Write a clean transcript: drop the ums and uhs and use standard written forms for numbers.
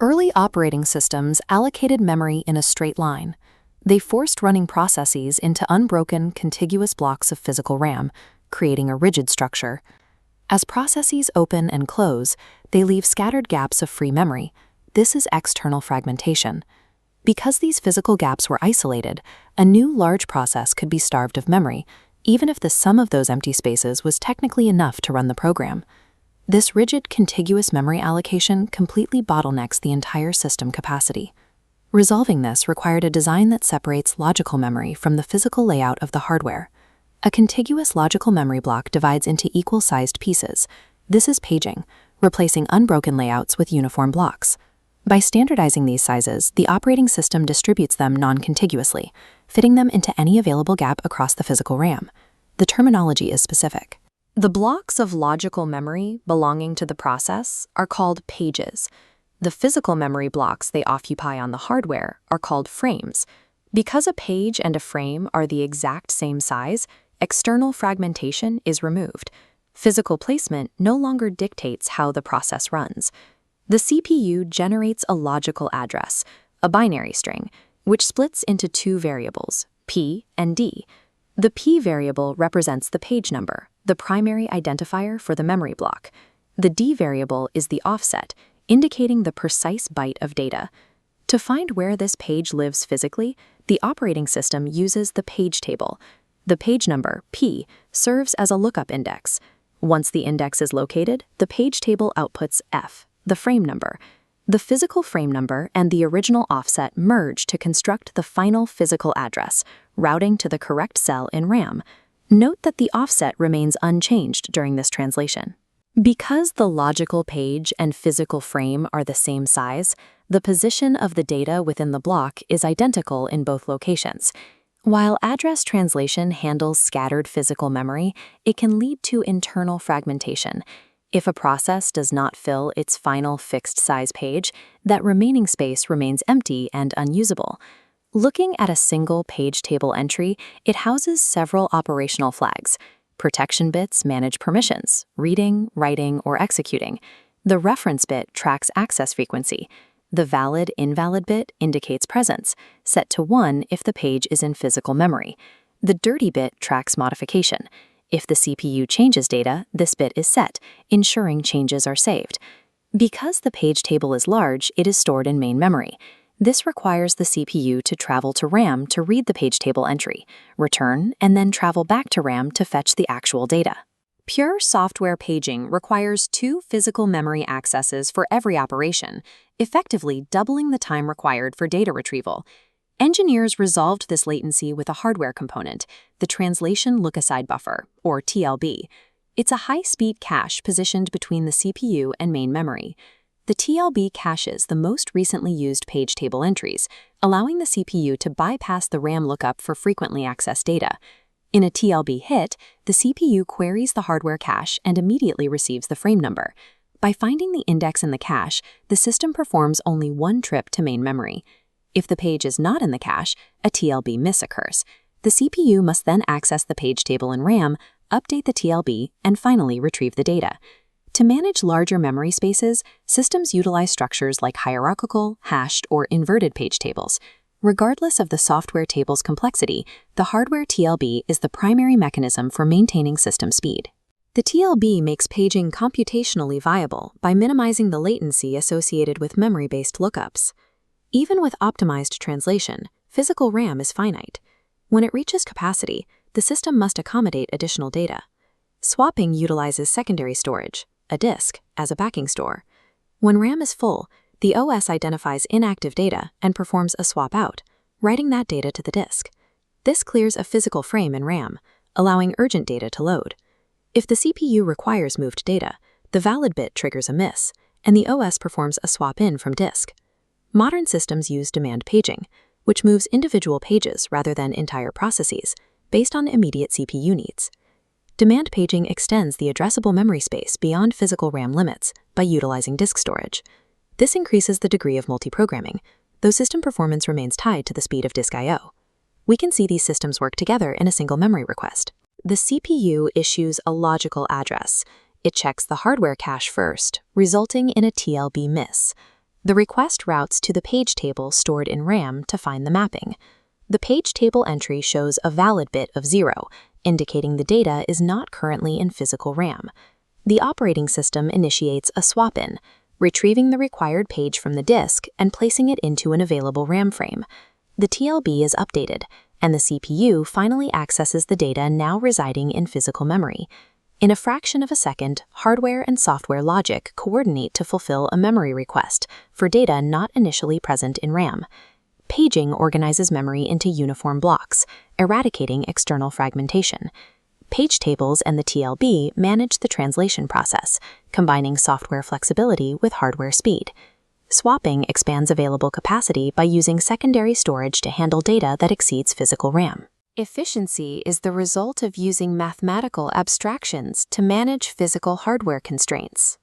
Early operating systems allocated memory in a straight line. They forced running processes into unbroken, contiguous blocks of physical RAM, creating a rigid structure. As processes open and close, they leave scattered gaps of free memory. This is external fragmentation. Because these physical gaps were isolated, a new large process could be starved of memory, even if the sum of those empty spaces was technically enough to run the program. This rigid, contiguous memory allocation completely bottlenecks the entire system capacity. Resolving this required a design that separates logical memory from the physical layout of the hardware. A contiguous logical memory block divides into equal-sized pieces. This is paging, replacing unbroken layouts with uniform blocks. By standardizing these sizes, the operating system distributes them non-contiguously, fitting them into any available gap across the physical RAM. The terminology is specific. The blocks of logical memory belonging to the process are called pages. The physical memory blocks they occupy on the hardware are called frames. Because a page and a frame are the exact same size, external fragmentation is removed. Physical placement no longer dictates how the process runs. The CPU generates a logical address, a binary string, which splits into two variables, P and D. The P variable represents the page number, the primary identifier for the memory block. The D variable is the offset, indicating the precise byte of data. To find where this page lives physically, the operating system uses the page table. The page number, P, serves as a lookup index. Once the index is located, the page table outputs F, the frame number. The physical frame number and the original offset merge to construct the final physical address, routing to the correct cell in RAM. Note that the offset remains unchanged during this translation. Because the logical page and physical frame are the same size, the position of the data within the block is identical in both locations. While address translation handles scattered physical memory, it can lead to internal fragmentation. If a process does not fill its final fixed size page, that remaining space remains empty and unusable. Looking at a single page table entry, it houses several operational flags. Protection bits manage permissions, reading, writing, or executing. The reference bit tracks access frequency. The valid-invalid bit indicates presence, set to 1 if the page is in physical memory. The dirty bit tracks modification. If the CPU changes data, this bit is set, ensuring changes are saved. Because the page table is large, it is stored in main memory. This requires the CPU to travel to RAM to read the page table entry, return, and then travel back to RAM to fetch the actual data. Pure software paging requires 2 physical memory accesses for every operation, effectively doubling the time required for data retrieval. Engineers resolved this latency with a hardware component, the Translation Look-Aside Buffer, or TLB. It's a high-speed cache positioned between the CPU and main memory. The TLB caches the most recently used page table entries, allowing the CPU to bypass the RAM lookup for frequently accessed data. In a TLB hit, the CPU queries the hardware cache and immediately receives the frame number. By finding the index in the cache, the system performs only one trip to main memory. If the page is not in the cache, a TLB miss occurs. The CPU must then access the page table in RAM, update the TLB, and finally retrieve the data. To manage larger memory spaces, systems utilize structures like hierarchical, hashed, or inverted page tables. Regardless of the software table's complexity, the hardware TLB is the primary mechanism for maintaining system speed. The TLB makes paging computationally viable by minimizing the latency associated with memory-based lookups. Even with optimized translation, physical RAM is finite. When it reaches capacity, the system must accommodate additional data. Swapping utilizes secondary storage, a disk, as a backing store. When RAM is full, the OS identifies inactive data and performs a swap out, writing that data to the disk. This clears a physical frame in RAM, allowing urgent data to load. If the CPU requires moved data, the valid bit triggers a miss, and the OS performs a swap in from disk. Modern systems use demand paging, which moves individual pages rather than entire processes, based on immediate CPU needs. Demand paging extends the addressable memory space beyond physical RAM limits by utilizing disk storage. This increases the degree of multiprogramming, though system performance remains tied to the speed of disk I/O. We can see these systems work together in a single memory request. The CPU issues a logical address. It checks the hardware cache first, resulting in a TLB miss. The request routes to the page table stored in RAM to find the mapping. The page table entry shows a valid bit of 0, indicating the data is not currently in physical RAM. The operating system initiates a swap-in, retrieving the required page from the disk and placing it into an available RAM frame. The TLB is updated, and the CPU finally accesses the data now residing in physical memory. In a fraction of a second, hardware and software logic coordinate to fulfill a memory request for data not initially present in RAM. Paging organizes memory into uniform blocks, eradicating external fragmentation. Page tables and the TLB manage the translation process, combining software flexibility with hardware speed. Swapping expands available capacity by using secondary storage to handle data that exceeds physical RAM. Efficiency is the result of using mathematical abstractions to manage physical hardware constraints.